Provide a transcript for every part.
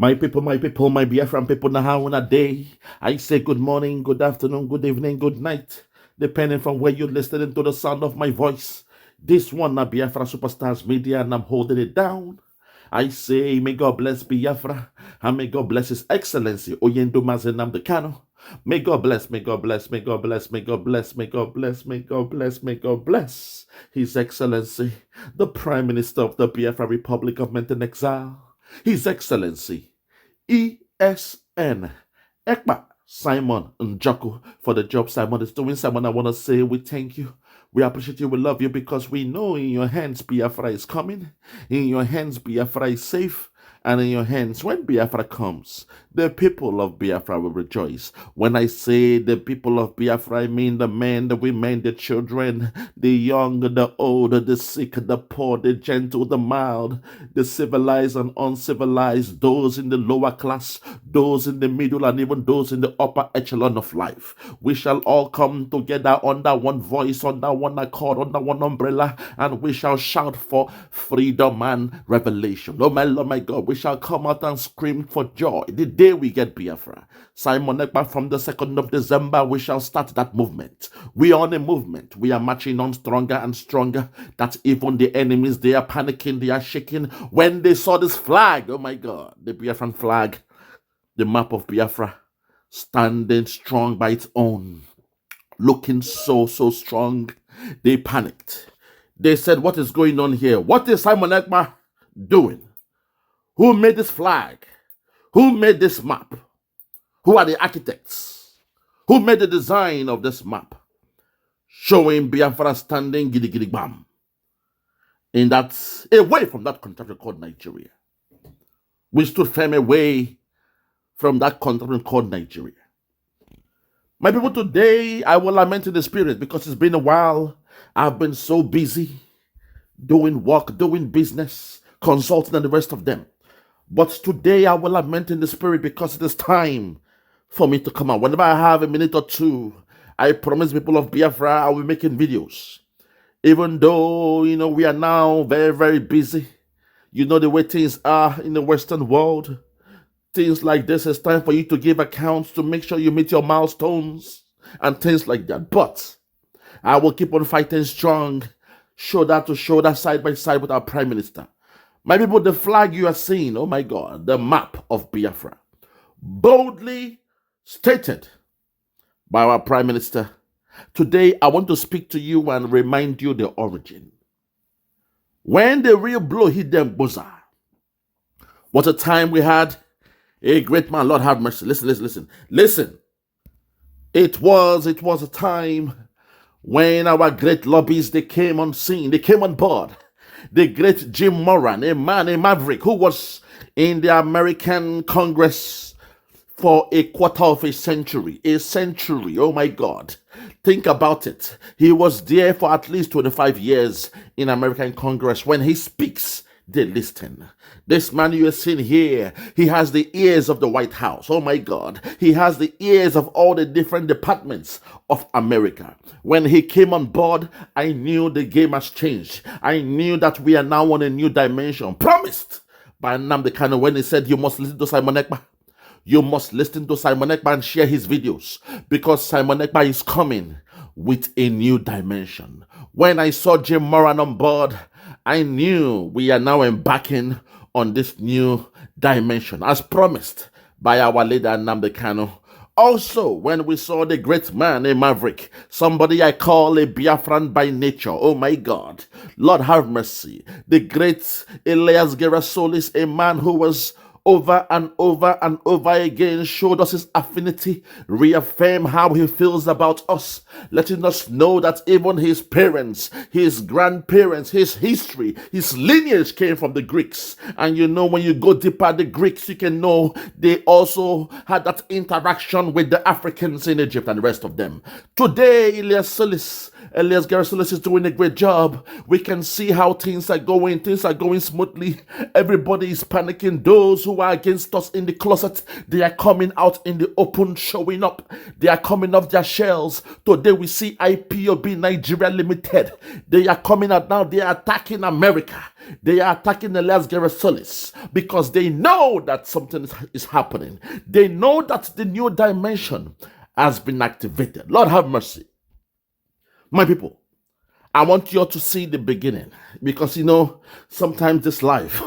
My people, my Biafran people, now how on a day. I say good morning, good afternoon, good evening, good night, depending from where you're listening to the sound of my voice. This one, na Biafra Superstars Media, and I'm holding it down. I say, may God bless Biafra, and may God bless His Excellency, Oyendo Nnamdi Kanu. May God bless, may God bless, may God bless, may God bless, may God bless, may God bless, may God bless His Excellency, the Prime Minister of the Biafra Republic of Men in Exile, His Excellency, ESN, Ekpa, Simon Njoku, for the job Simon is doing. Simon, I want to say we thank you. We appreciate you. We love you because we know in your hands Biafra is coming. In your hands Biafra is safe. And in your hands, when Biafra comes, the people of Biafra will rejoice. When I say the people of Biafra, I mean the men, the women, the children, the young, the old, the sick, the poor, the gentle, the mild, the civilized and uncivilized, those in the lower class, those in the middle, and even those in the upper echelon of life. We shall all come together under one voice, under one accord, under one umbrella, and we shall shout for freedom and revelation. Oh my God, we shall come out and scream for joy the day we get Biafra. Simon Ekpa, from the 2nd of December, we shall start that movement. We are on a movement. We are marching on stronger and stronger. That even the enemies, they are panicking, they are shaking. When they saw this flag, oh my God, the Biafran flag, the map of Biafra, standing strong by its own, looking so strong, they panicked. They said, what is going on here? What is Simon Ekpa doing? Who made this flag? Who made this map? Who are the architects? Who made the design of this map? Showing Biafra standing giddy giddy bam. In that, away from that country called Nigeria. We stood firm away from that country called Nigeria. My people, today I will lament in the spirit because it's been a while. I've been so busy doing work, doing business, consulting and the rest of them. But today I will lament in the spirit because it is time for me to come out. Whenever I have a minute or two, I promise people of Biafra I will be making videos. Even though, we are now very busy. You know the way things are in the Western world. Things like this, it's time for you to give accounts to make sure you meet your milestones and things like that. But I will keep on fighting strong, shoulder to shoulder, side by side with our Prime Minister. My people, the flag you are seeing, oh my God, the map of Biafra, boldly stated by our Prime Minister. Today, I want to speak to you and remind you the origin. When the real blow hit them, Boza, what a time we had. A great man, Lord have mercy. Listen. It was a time when our great lobbies, they came on scene, they came on board. The great Jim Moran, a maverick who was in the American Congress for a quarter of a century, oh my God. Think about it. He was there for at least 25 years in American Congress. When he speaks, they listen. This man you are seeing here, he has the ears of the White House. Oh my God. He has the ears of all the different departments of America. When he came on board, I knew the game has changed. I knew that we are now on a new dimension. Promised by Nnamdi Kanu when he said, you must listen to Simon Ekpa. You must listen to Simon Ekpa and share his videos because Simon Ekpa is coming with a new dimension. When I saw Jim Moran on board, I knew we are now embarking on this new dimension, as promised by our leader Nnamdi Kanu. Also, when we saw the great man, a maverick, somebody I call a Biafran by nature, oh my God, Lord have mercy, the great Elias Gerasolis, a man who was over and over again showed us his affinity, reaffirmed how he feels about us, letting us know that even his parents, his grandparents, his history, his lineage came from the Greeks. And when you go deeper, the Greeks, you can know they also had that interaction with the Africans in Egypt and the rest of them. Today, Elias Solis, Elias Garcilas is doing a great job. We can see how things are going. Things are going smoothly. Everybody is panicking. Those who are against us in the closet, they are coming out in the open, showing up. They are coming off their shells. Today we see IPOB Nigeria Limited. They are coming out now. They are attacking America. They are attacking Elias Garcilas because they know that something is happening. They know that the new dimension has been activated. Lord have mercy. My people, I want you all to see the beginning because sometimes this life,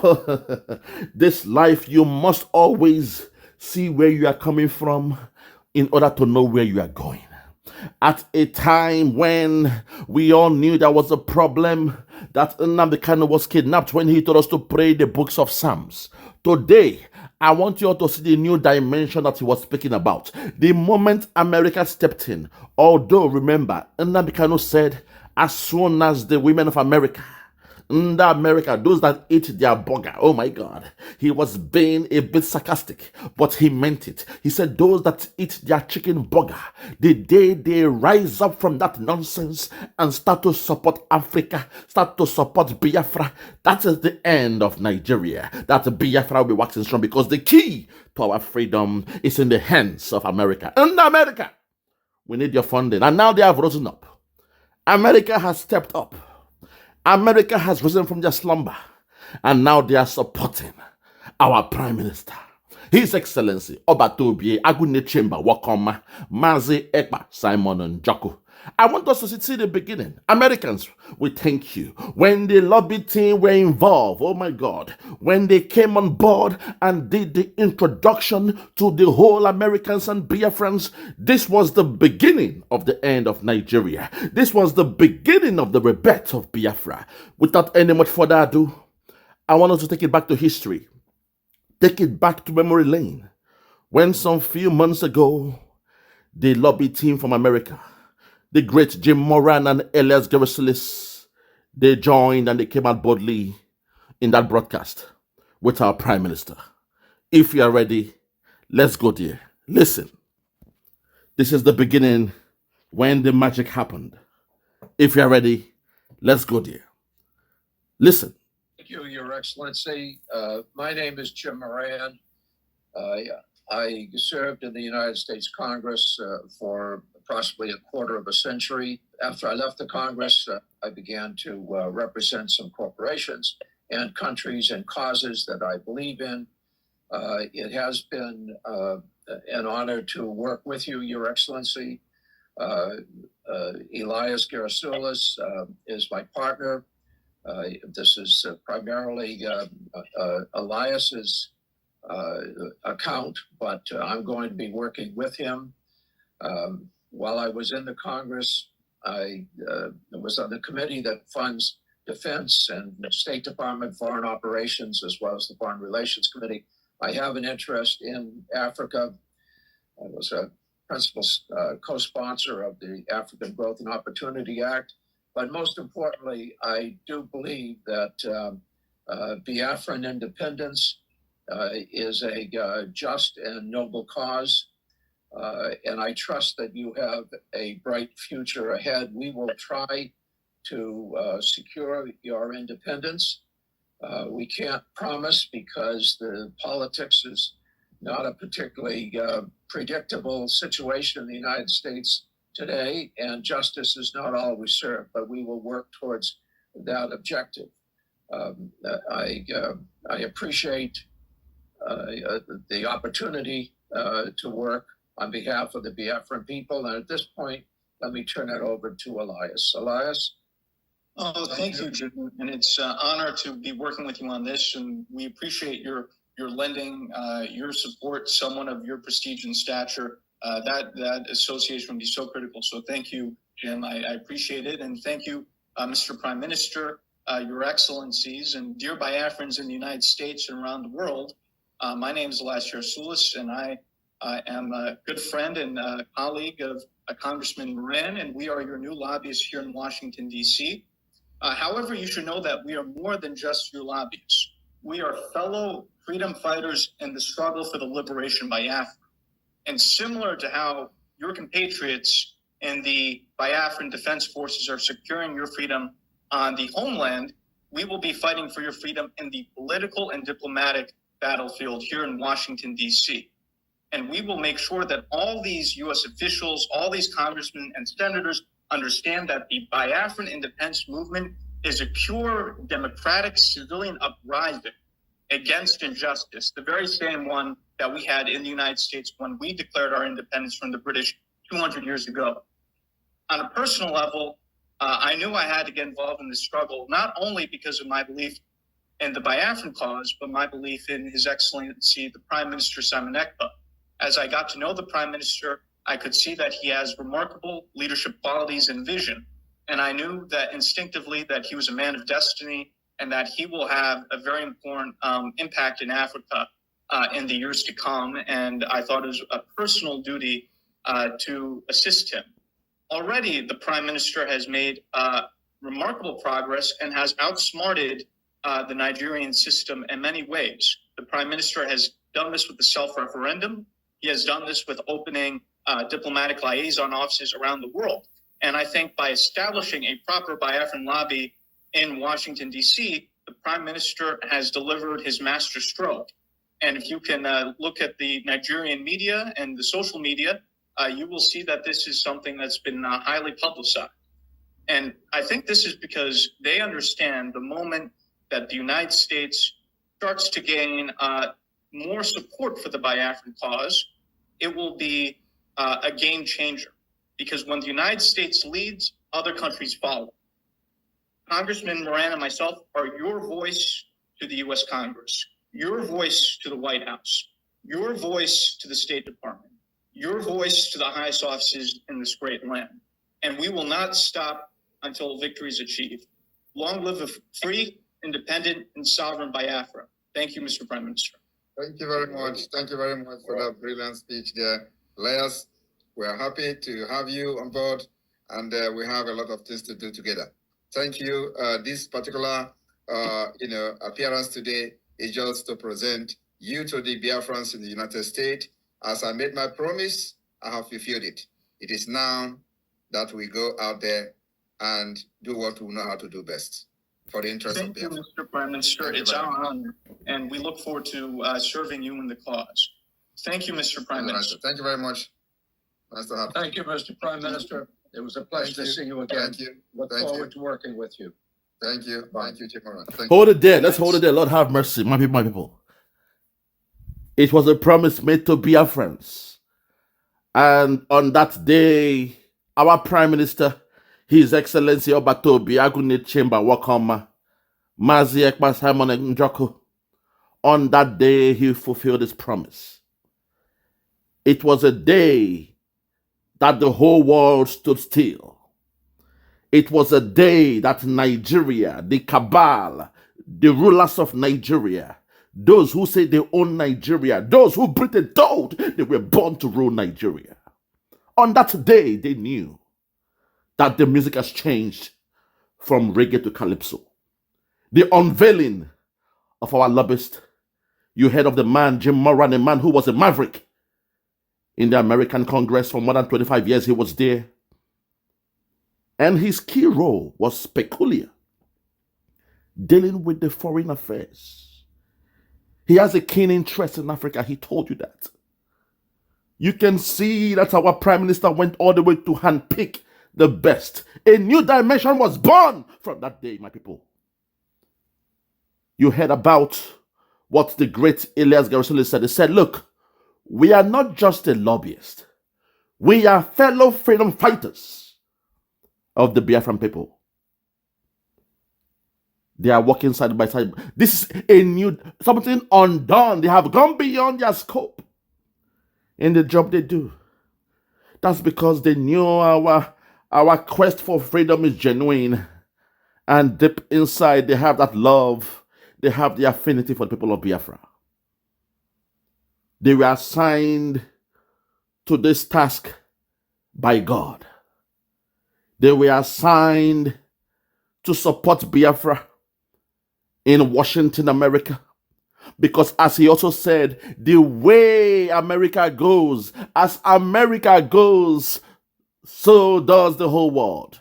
you must always see where you are coming from in order to know where you are going. At a time when we all knew there was a problem, that Nnamdi Kanu was kidnapped when he told us to pray the books of Psalms. Today, I want you all to see the new dimension that he was speaking about. The moment America stepped in, although remember, Nnamdi Kanu said, as soon as the women of America, those that eat their burger, oh my God, he was being a bit sarcastic, but he meant it. He said, those that eat their chicken burger, the day they rise up from that nonsense and start to support Africa, start to support Biafra, that is the end of Nigeria. That Biafra will be waxing strong because the key to our freedom is in the hands of America. And America, we need your funding. And now they have risen up. America has stepped up. America has risen from their slumber, and now they are supporting our Prime Minister, His Excellency Obatobie Agunne Chemba Wakoma Mazi Ekpa Simon Njoku. I want us to see the beginning. Americans, we thank you. When the lobby team were involved, oh my God, when they came on board and did the introduction to the whole Americans and Biafrans, this was the beginning of the end of Nigeria. This was the beginning of the rebirth of Biafra. Without any much further ado, I want us to take it back to history. Take it back to memory lane. When some few months ago, the lobby team from America, the great Jim Moran and Elias Garcilas, they joined and they came out boldly in that broadcast with our Prime Minister. If you are ready, let's go there. Listen, this is the beginning when the magic happened. If you are ready, let's go there. Listen. Thank you, Your Excellency. My name is Jim Moran. I served in the United States Congress for approximately a quarter of a century. After I left the Congress, I began to represent some corporations and countries and causes that I believe in. It has been an honor to work with you, Your Excellency. Elias Garcilas is my partner. This is primarily Elias's account, but I'm going to be working with him. While I was in the Congress, I was on the committee that funds defense and State Department foreign operations, as well as the Foreign Relations Committee. I have an interest in Africa. I was a principal co-sponsor of the African Growth and Opportunity Act. But most importantly, I do believe that Biafran independence is a just and noble cause. And I trust that you have a bright future ahead. We will try to secure your independence. We can't promise because the politics is not a particularly predictable situation in the United States today, and justice is not always served, but we will work towards that objective. I appreciate the opportunity to work on behalf of the Biafran people, and at this point, let me turn it over to Elias. Elias? Oh, thank you, Jim. And it's an honor to be working with you on this, and we appreciate your lending your support, someone of your prestige and stature. That association would be so critical. So thank you, Jim. I appreciate it. And thank you, Mr. Prime Minister, Your Excellencies, and dear Biafrans in the United States and around the world. My name is Elias Garcilas, and I am a good friend and colleague of Congressman Moran, and we are your new lobbyists here in Washington, D.C. However, you should know that we are more than just your lobbyists. We are fellow freedom fighters in the struggle for the liberation by Biafra. And similar to how your compatriots and the Biafran Defense Forces are securing your freedom on the homeland, we will be fighting for your freedom in the political and diplomatic battlefield here in Washington, D.C. And we will make sure that all these U.S. officials, all these congressmen and senators understand that the Biafran independence movement is a pure democratic civilian uprising against injustice, the very same one that we had in the United States when we declared our independence from the British 200 years ago. On a personal level, I knew I had to get involved in this struggle, not only because of my belief in the Biafran cause, but my belief in His Excellency, the Prime Minister Simon Ekpa. As I got to know the Prime Minister, I could see that he has remarkable leadership qualities and vision. And I knew that instinctively that he was a man of destiny and that he will have a very important impact in Africa in the years to come. And I thought it was a personal duty to assist him. Already, the Prime Minister has made remarkable progress and has outsmarted the Nigerian system in many ways. The Prime Minister has done this with the self-referendum. He has done this with opening diplomatic liaison offices around the world. And I think by establishing a proper Biafran lobby in Washington, D.C., the Prime Minister has delivered his master stroke. And if you can look at the Nigerian media and the social media, you will see that this is something that's been highly publicized. And I think this is because they understand the moment that the United States starts to gain more support for the Biafran cause, it will be a game changer. Because when the United States leads, other countries follow. Congressman Moran and myself are your voice to the U.S. Congress, your voice to the White House, your voice to the State Department, your voice to the highest offices in this great land. And we will not stop until victory is achieved. Long live a free, independent, and sovereign Biafra. Thank you, Mr. Prime Minister. Thank you very much. Thank you very much for that brilliant speech there. Layers, we are happy to have you on board, and we have a lot of things to do together. Thank you. This particular appearance today is just to present you to the Biafrans in the United States. As I made my promise, I have fulfilled it. It is now that we go out there and do what we know how to do best for the interest of Biafra. Thank you, Mr. Prime Minister. It's our honor, and we look forward to serving you in the cause. Thank you, Mr. Prime Minister. Thank you very much. Nice to have you. Thank you, Mr. Prime Minister. It was a pleasure to see you again. Thank you. Look forward to working with you. Thank you. Thank you, Chief Moran. Hold it there. Let's hold it there. Lord have mercy. My people, my people. It was a promise made to Biafrans. And on that day, our Prime Minister, His Excellency Obatobi Agunit Chamber Wakoma, Mazi Ekpa Simon Njoku, on that day he fulfilled his promise. It was a day that the whole world stood still. It was a day that Nigeria, the cabal, the rulers of Nigeria, those who say they own Nigeria, those who Britain told they were born to rule Nigeria. On that day, they knew that the music has changed from reggae to calypso. The unveiling of our lobbyist, you heard of the man, Jim Moran, a man who was a maverick in the American Congress for more than 25 years. He was there. And his key role was peculiar, dealing with the foreign affairs. He has a keen interest in Africa. He told you that. You can see that our Prime Minister went all the way to handpick the best. A new dimension was born from that day, my people. You heard about what the great Elias Garusuli said. He said, look, we are not just a lobbyist. We are fellow freedom fighters of the Biafran people. They are working side by side. This is a new, something undone. They have gone beyond their scope in the job they do. That's because they knew our quest for freedom is genuine. And deep inside, they have that love. They have the affinity for the people of Biafra. They were assigned to this task by God. They were assigned to support Biafra in Washington, America. Because as he also said, the way America goes, as America goes, so does the whole world.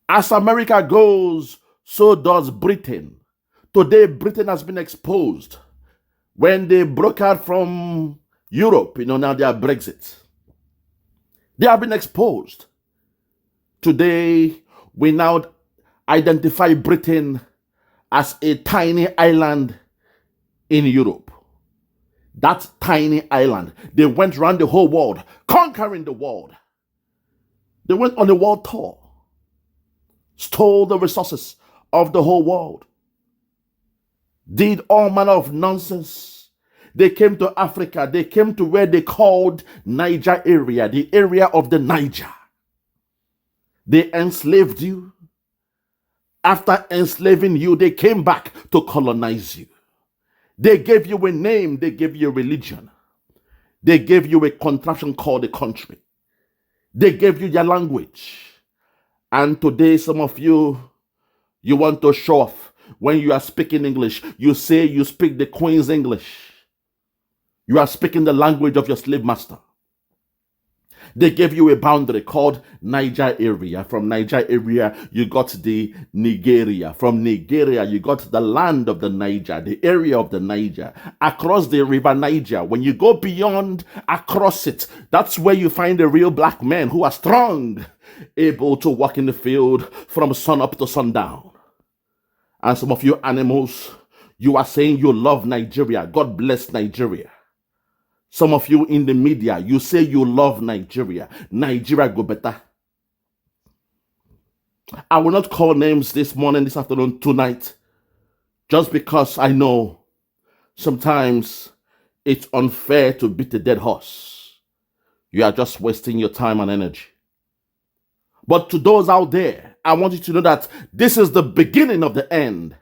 As America goes, so does Britain. Today, Britain has been exposed. When they broke out from Europe, now they are Brexit. They have been exposed. Today, we now identify Britain as a tiny island in Europe. That tiny island. They went around the whole world, conquering the world. They went on a world tour, stole the resources of the whole world, did all manner of nonsense. They came to Africa. They came to where they called Niger area, the area of the Niger. They enslaved you. After enslaving you, they came back to colonize you. They gave you a name. They gave you a religion. They gave you a contraption called a country. They gave you your language. And today, some of you want to show off. When you are speaking English, you say you speak the Queen's English. You are speaking the language of your slave master. They gave you a boundary called Niger area. From Niger area, you got the Nigeria. From Nigeria, you got the land of the Niger, the area of the Niger. Across the river Niger, when you go beyond, across it, that's where you find the real black men who are strong, able to walk in the field from sun up to sundown. And some of you animals, you are saying you love Nigeria. God bless Nigeria. Some of you in the media, you say you love Nigeria. Nigeria go better. I will not call names this morning, this afternoon, tonight, just because I know sometimes it's unfair to beat a dead horse. You are just wasting your time and energy. But to those out there, I want you to know that this is the beginning of the end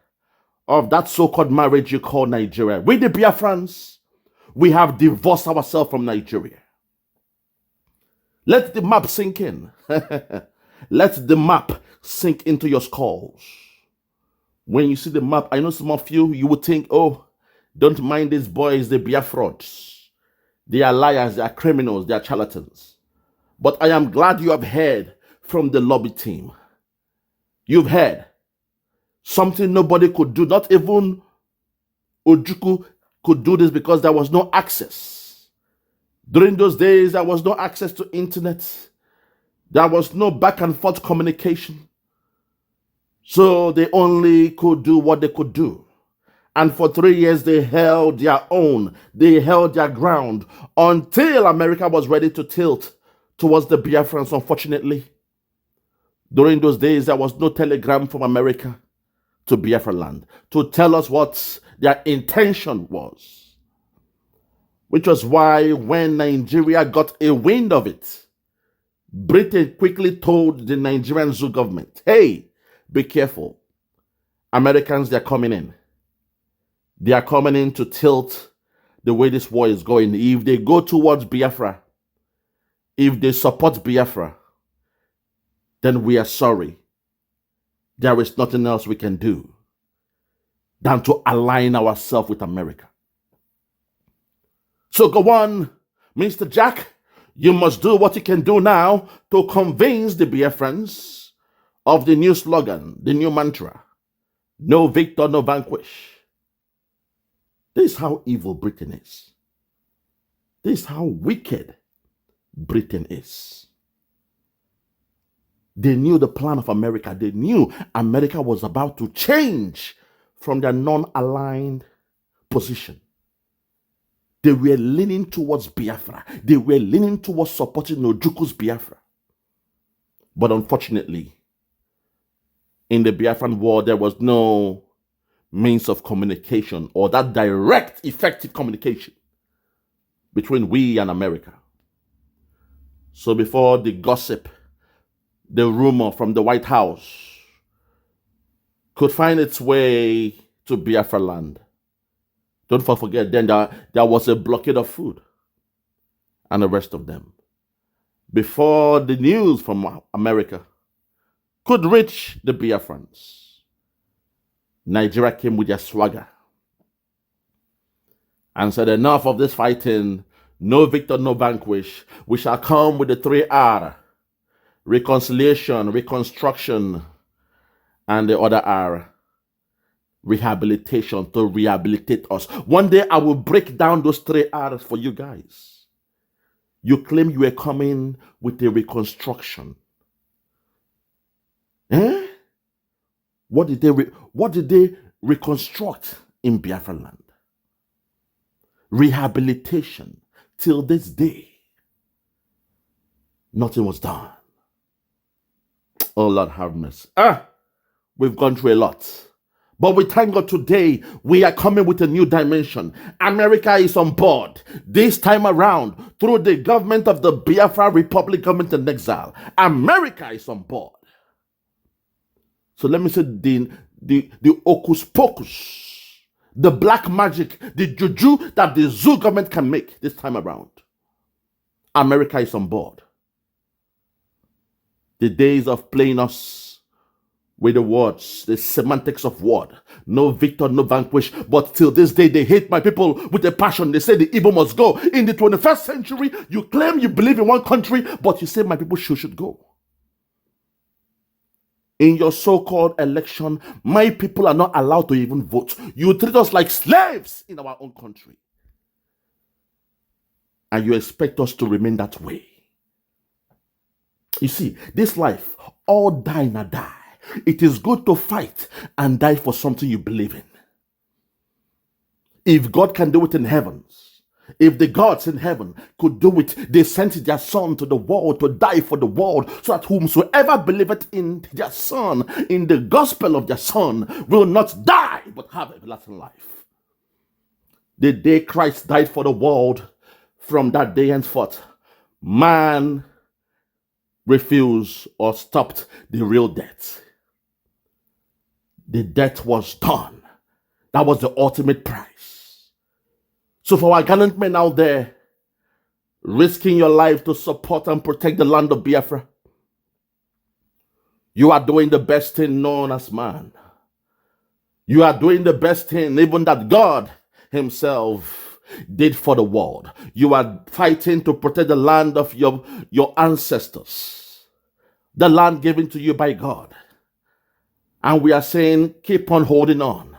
of that so-called marriage you call Nigeria. We the Biafrans, we have divorced ourselves from Nigeria. Let the map sink in. Let the map sink into your skulls. When you see the map, I know some of you would think, oh, don't mind these boys, they are frauds. They are liars, they are criminals, they are charlatans. But I am glad you have heard from the lobby team. You've heard something nobody could do, not even Ojukwu could do this because there was no access. During those days, there was no access to internet. There was no back and forth communication. So they only could do what they could do. And for 3 years, they held their own. They held their ground until America was ready to tilt towards the Biafrans, unfortunately. During those days, there was no telegram from America to Biafra land to tell us what their intention was. Which was why when Nigeria got a wind of it, Britain quickly told the Nigerian zoo government, hey, be careful. Americans, they're coming in. They are coming in to tilt the way this war is going. If they go towards Biafra, if they support Biafra, then we are sorry. There is nothing else we can do than to align ourselves with America. So go on, Mr. Jack. You must do what you can do now to convince the Biafrans of the new slogan, the new mantra. No Victor, no Vanquish. This is how evil Britain is. This is how wicked Britain is. They knew the plan of America. They knew America was about to change from their non-aligned position. They were leaning towards Biafra. They were leaning towards supporting Ojukwu's Biafra. But unfortunately, in the Biafran war, there was no means of communication or that direct, effective communication between we and America. So before the gossip, the rumor from the White House could find its way to Biafra land, don't forget, then there was a blockade of food and the rest of them. Before the news from America could reach the Biafrans, Nigeria came with their swagger and said, enough of this fighting. No Victor No Vanquish. We shall come with the 3R. Reconciliation, reconstruction, and the other R. Rehabilitation, to rehabilitate us. One day I will break down those 3Rs for you guys. You claim you are coming with a reconstruction. Eh? What did they reconstruct in Biafra land? Rehabilitation. Till this day, nothing was done. Oh Lord have mercy. We've gone through a lot. But we thank God today, we are coming with a new dimension. America is on board. This time around, through the government of the Biafra Republic government in exile, America is on board. So let me say the hocus pocus, the black magic, the juju that the zoo government can make this time around. America is on board. The days of playing us with the words, the semantics of word. No Victor, no Vanquish. But till this day, they hate my people with a passion. They say the Igbo must go. In the 21st century, you claim you believe in one country, but you say my people should go. In your so-called election, my people are not allowed to even vote. You treat us like slaves in our own country. And you expect us to remain that way. You see, this life, all die na die. It is good to fight and die for something you believe in. If God can do it in heavens, if the gods in heaven could do it, they sent their son to the world to die for the world, so that whomsoever believeth in their son, in the gospel of their son, will not die, but have everlasting life. The day Christ died for the world, from that day henceforth, man refused or stopped the real death. The death was done. That was the ultimate price. So for our gallant men out there, risking your life to support and protect the land of Biafra, you are doing the best thing known as man. You are doing the best thing even that God himself did for the world. You are fighting to protect the land of your ancestors, the land given to you by God. And we are saying, keep on holding on.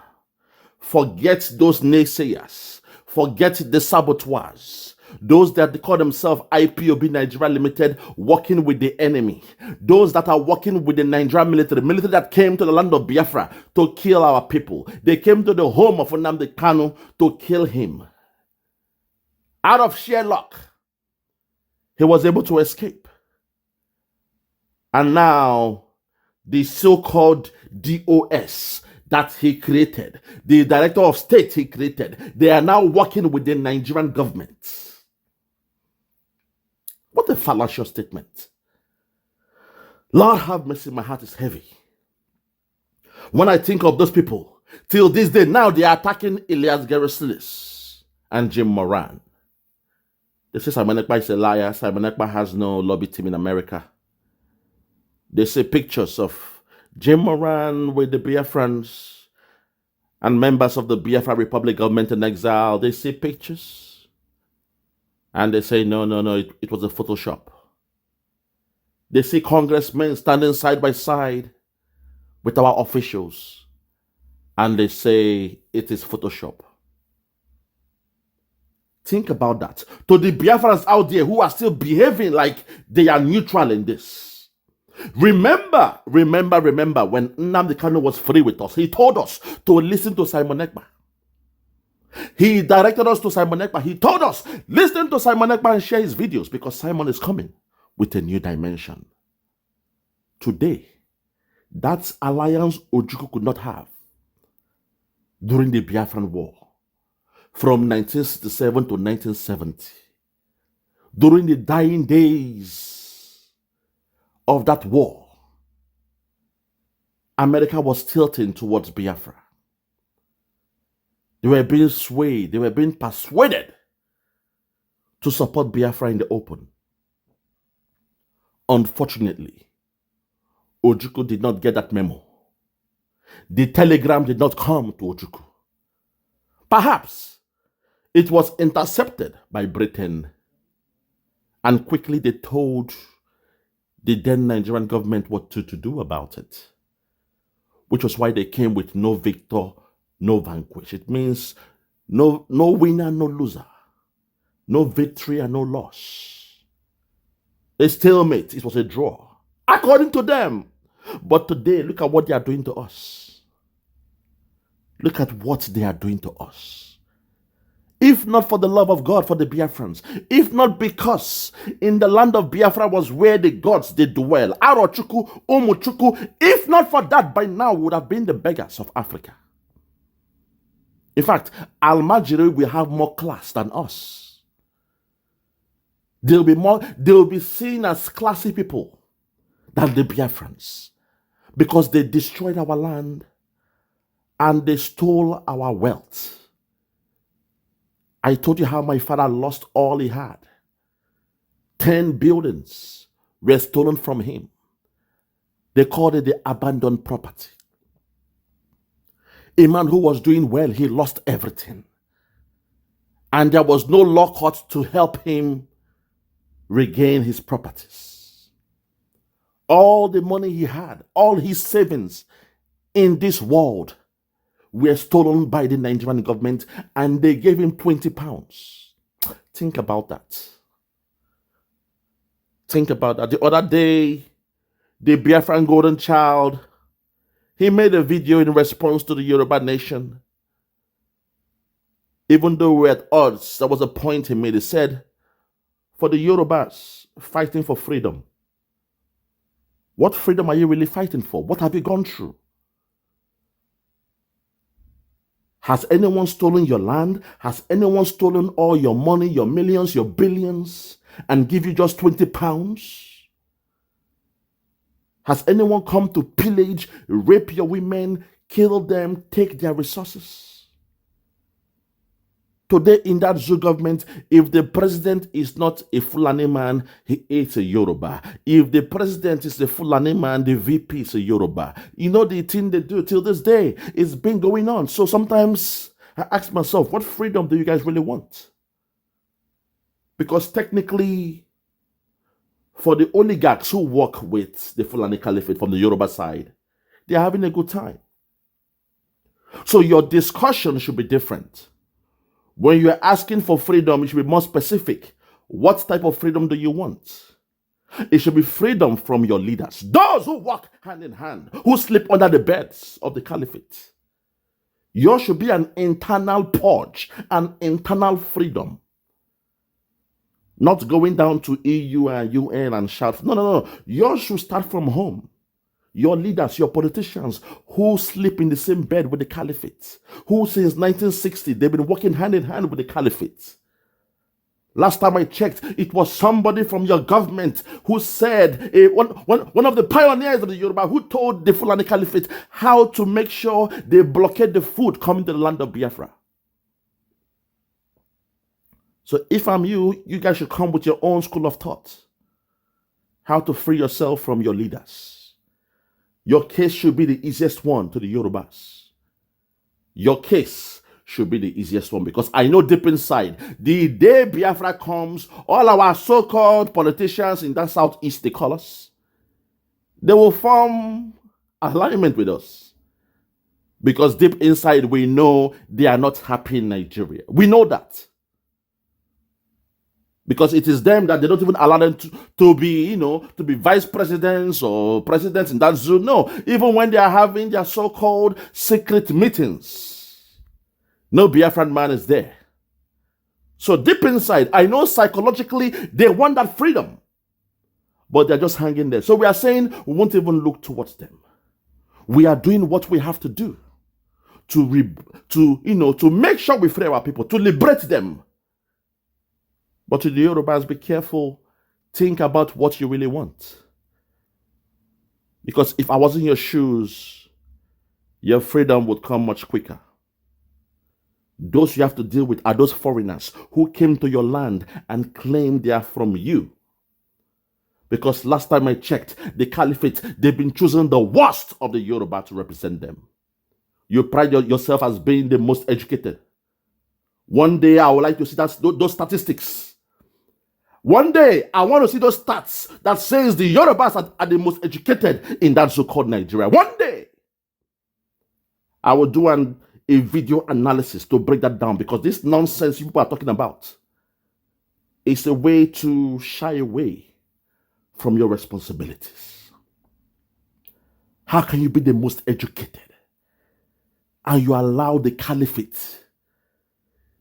Forget those naysayers. Forget the saboteurs. Those that call themselves IPOB Nigeria Limited, working with the enemy. Those that are working with the Nigerian military that came to the land of Biafra to kill our people. They came to the home of Nnamdi Kanu to kill him. Out of sheer luck, he was able to escape. And now, the so-called DOS that he created, the director of state he created, they are now working with the Nigerian government. What a fallacious statement. Lord have mercy, my heart is heavy. When I think of those people, till this day, now they are attacking Elias Gerasilis and Jim Moran. They say Simon Ekpa is a liar. Simon Ekpa has no lobby team in America. They say pictures of Jim Moran with the Biafrans and members of the Biafra Republic government in exile. They see pictures and they say, no, it was a Photoshop. They see congressmen standing side by side with our officials and they say it is Photoshop. Think about that. To the Biafrans out there who are still behaving like they are neutral in this. Remember when Nnamdi Kanu was free with us, he told us to listen to Simon Ekpa. He directed us to Simon Ekpa. He told us, listen to Simon Ekpa and share his videos because Simon is coming with a new dimension. Today, that alliance Ojukwu could not have during the Biafran War from 1967 to 1970. During the dying days of that war, America was tilting towards Biafra. They were being swayed, they were being persuaded to support Biafra in the open. Unfortunately, Ojukwu did not get that memo. The telegram did not come to Ojukwu. Perhaps It was intercepted by Britain, and quickly they told the then Nigerian government what to do about it, which was why they came with no victor, no vanquish. It means no winner, no loser, no victory and no loss. A stalemate. It was a draw, according to them. But today, look at what they are doing to us. Look at what they are doing to us. If not for the love of God for the Biafrans, if not because in the land of Biafra was where the gods did dwell, Arochukwu, Umuchukwu, if not for that, by now we would have been the beggars of Africa. In fact, Almajiri will have more class than us. They'll be seen as classy people than the Biafrans because they destroyed our land and they stole our wealth. I told you how my father lost all he had. 10 buildings were stolen from him. They called it the abandoned property. A man who was doing well, he lost everything. And there was no law court to help him regain his properties. All the money he had, all his savings in this world were stolen by the Nigerian government, and they gave him 20 pounds. Think about that. Think about that. The other day, the Biafran golden child, he made a video in response to the Yoruba nation. Even though we're at odds, there was a point he made. He said, for the Yorubas fighting for freedom, what freedom are you really fighting for? What have you gone through? Has anyone stolen your land? Has anyone stolen all your money, your millions, your billions, and give you just 20 pounds? Has anyone come to pillage, rape your women, kill them, take their resources? Today in that zoo government, if the president is not a Fulani man, he is a Yoruba. If the president is a Fulani man, the VP is a Yoruba. You know the thing they do till this day. It's been going on. So sometimes I ask myself, what freedom do you guys really want? Because technically, for the oligarchs who work with the Fulani Caliphate from the Yoruba side, they're having a good time. So your discussion should be different. When you're asking for freedom, it should be more specific. What type of freedom do you want? It should be freedom from your leaders. Those who walk hand in hand, who sleep under the beds of the caliphate. Yours should be an internal purge, an internal freedom. Not going down to EU and UN and shout. No. Yours should start from home. Your leaders, your politicians who sleep in the same bed with the caliphate, who since 1960, they've been working hand in hand with the caliphate. Last time I checked, it was somebody from your government who said, one of the pioneers of the Yoruba, who told the Fulani Caliphate how to make sure they blockade the food coming to the land of Biafra. So if I'm you, you guys should come with your own school of thought. How to free yourself from your leaders. Your case should be the easiest one to the Yorubas. Your case should be the easiest one, because I know deep inside, the day Biafra comes, all our so-called politicians in that southeast, they call us, they will form alignment with us. Because deep inside, we know they are not happy in Nigeria. We know that. Because it is them that they don't even allow them to be, to be vice presidents or presidents in that zoo. No, even when they are having their so-called secret meetings, no Biafran man is there. So deep inside, I know psychologically they want that freedom, but they're just hanging there. So we are saying we won't even look towards them. We are doing what we have to do to make sure we free our people, to liberate them. But to the Yorubas, be careful. Think about what you really want. Because if I was in your shoes, your freedom would come much quicker. Those you have to deal with are those foreigners who came to your land and claim they are from you. Because last time I checked, the caliphate, they've been choosing the worst of the Yoruba to represent them. You pride yourself as being the most educated. One day I would like to see those statistics. One day I want to see those stats that says the Yorubas are the most educated in that so-called Nigeria. One day I will do a video analysis to break that down, because this nonsense you people are talking about is a way to shy away from your responsibilities. How can you be the most educated and you allow the caliphate,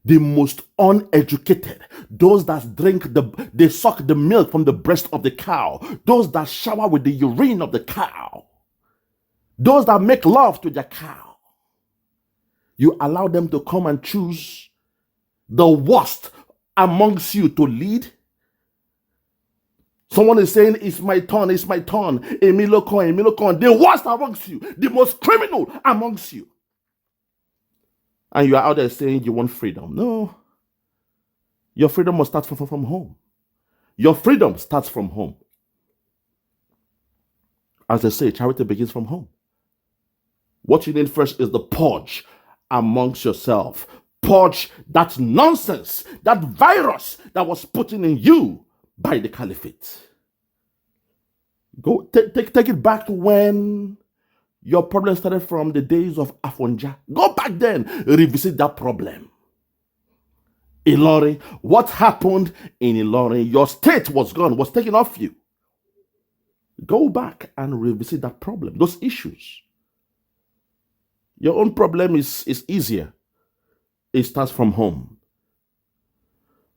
the most uneducated, those that they suck the milk from the breast of the cow, those that shower with the urine of the cow, those that make love to their cow, you allow them to come and choose the worst amongst you to lead? Someone is saying, it's my turn, it's my turn. Emilio Cohen, the worst amongst you, the most criminal amongst you. And you are out there saying you want freedom. No. Your freedom must start from home. Your freedom starts from home. As they say, charity begins from home. What you need first is the purge amongst yourself. Purge that nonsense, that virus that was put in you by the caliphate. Go take it back to when your problem started, from the days of Afonja. Go back then, revisit that problem. Ilorin, what happened in Ilorin? Your state was gone, was taken off you. Go back and revisit that problem, those issues. Your own problem is easier. It starts from home.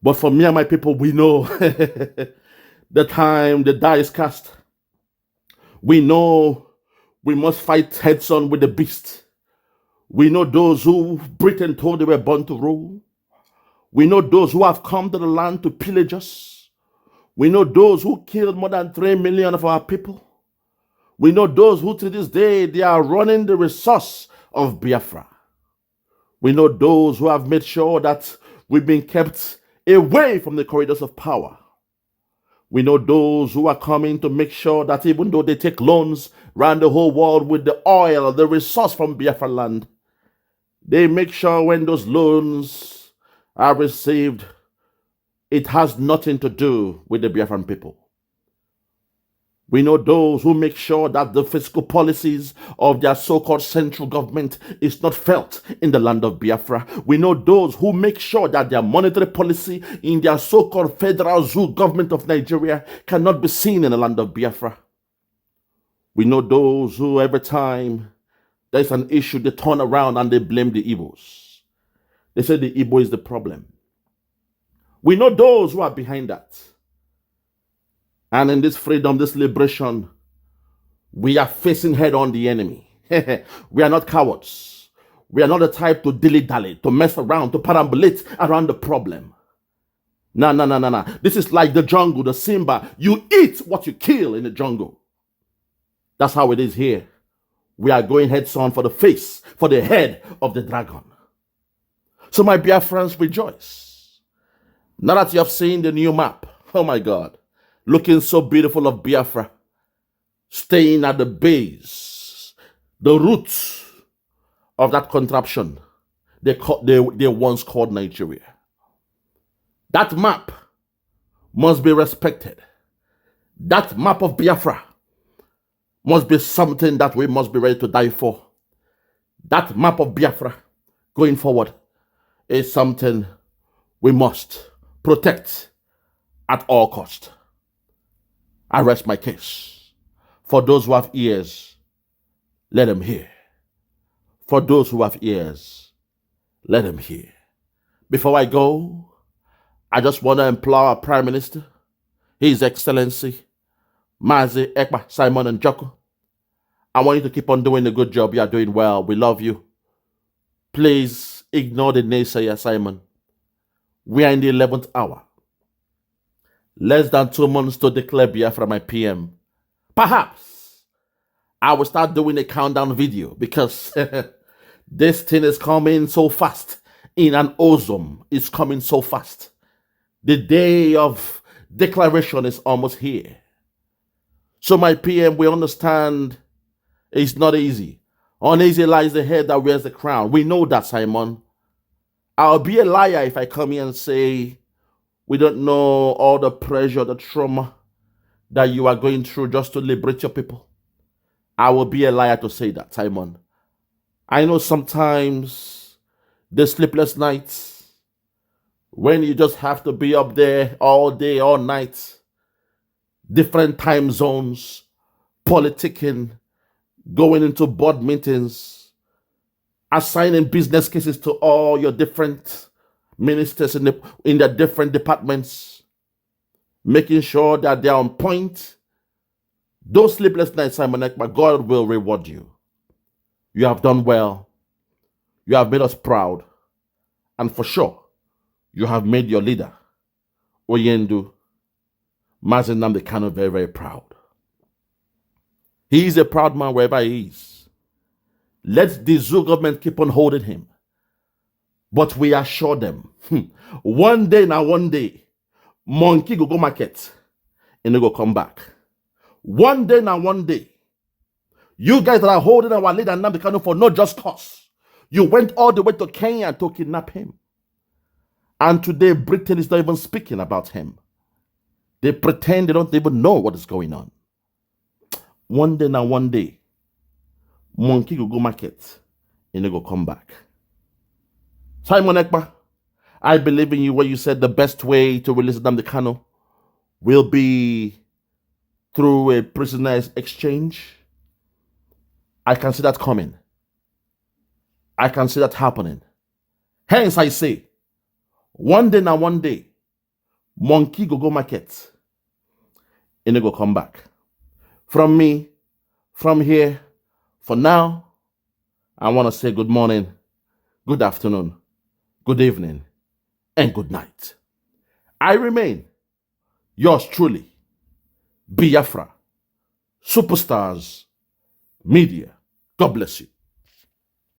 But for me and my people, we know the time the die is cast. We know we must fight heads on with the beast. We know those who Britain told they were born to rule. We know those who have come to the land to pillage us. We know those who killed more than 3 million of our people. We know those who to this day, they are running the resource of Biafra. We know those who have made sure that we've been kept away from the corridors of power. We know those who are coming to make sure that even though they take loans around the whole world with the oil, the resource from Biafra land, they make sure when those loans are received, it has nothing to do with the Biafran people. We know those who make sure that the fiscal policies of their so-called central government is not felt in the land of Biafra. We know those who make sure that their monetary policy in their so-called federal zoo government of Nigeria cannot be seen in the land of Biafra. We know those who every time there's an issue, they turn around and they blame the Igbos. They say the Igbo is the problem. We know those who are behind that. And in this freedom, this liberation, we are facing head on the enemy. We are not cowards. We are not the type to dilly-dally, to mess around, to perambulate around the problem. No. This is like the jungle, the Simba. You eat what you kill in the jungle. That's how it is here. We are going heads on for the face, for the head of the dragon. So my Biafrans, rejoice. Now that you have seen the new map, oh my God, looking so beautiful of Biafra, staying at the base, the roots of that contraption they once called Nigeria. That map must be respected. That map of Biafra must be something that we must be ready to die for. That map of Biafra going forward is something we must protect at all cost. I rest my case. For those who have ears, let them hear. For those who have ears, let them hear. Before I go, I just want to implore our Prime Minister, His Excellency, Mazi Ekpa, Simon and Joko. I want you to keep on doing the good job. You are doing well. We love you. Please ignore the naysayer, Simon. We are in the 11th hour. Less than 2 months to declare Biafra my PM. Perhaps I will start doing a countdown video, because this thing is coming so fast. In an ozone, it's coming so fast. The day of declaration is almost here. So my PM, we understand it's not easy. Uneasy lies the head that wears the crown. We know that, Simon. I'll be a liar if I come here and say we don't know all the pressure, the trauma that you are going through just to liberate your people. I will be a liar to say that, Simon. I know sometimes the sleepless nights when you just have to be up there all day, all night, different time zones, politicking, going into board meetings, assigning business cases to all your different ministers in the different departments, making sure that they're on point. Those sleepless nights, Simon Ekpa, God will reward you. You have done well. You have made us proud. And for sure, you have made your leader, Oyendu, Nnamdi Kanu, very, very proud. He is a proud man wherever he is. Let the Zoo government keep on holding him. But we assure them, one day, monkey go market and they go come back. One day, you guys that are holding our leader Nnamdi Kanu for no just cause, you went all the way to Kenya to kidnap him. And today, Britain is not even speaking about him. They pretend they don't even know what is going on. One day, monkey go market and they go come back. Simon Ekpa, I believe in you when you said the best way to release Nnamdi Kanu will be through a prisoners exchange. I can see that coming. I can see that happening. Hence I say, one day, monkey go market and they go come back. From me, from here, for now, I want to say good morning, good afternoon, good evening, and good night. I remain yours truly, Biafra, Superstars Media. God bless you.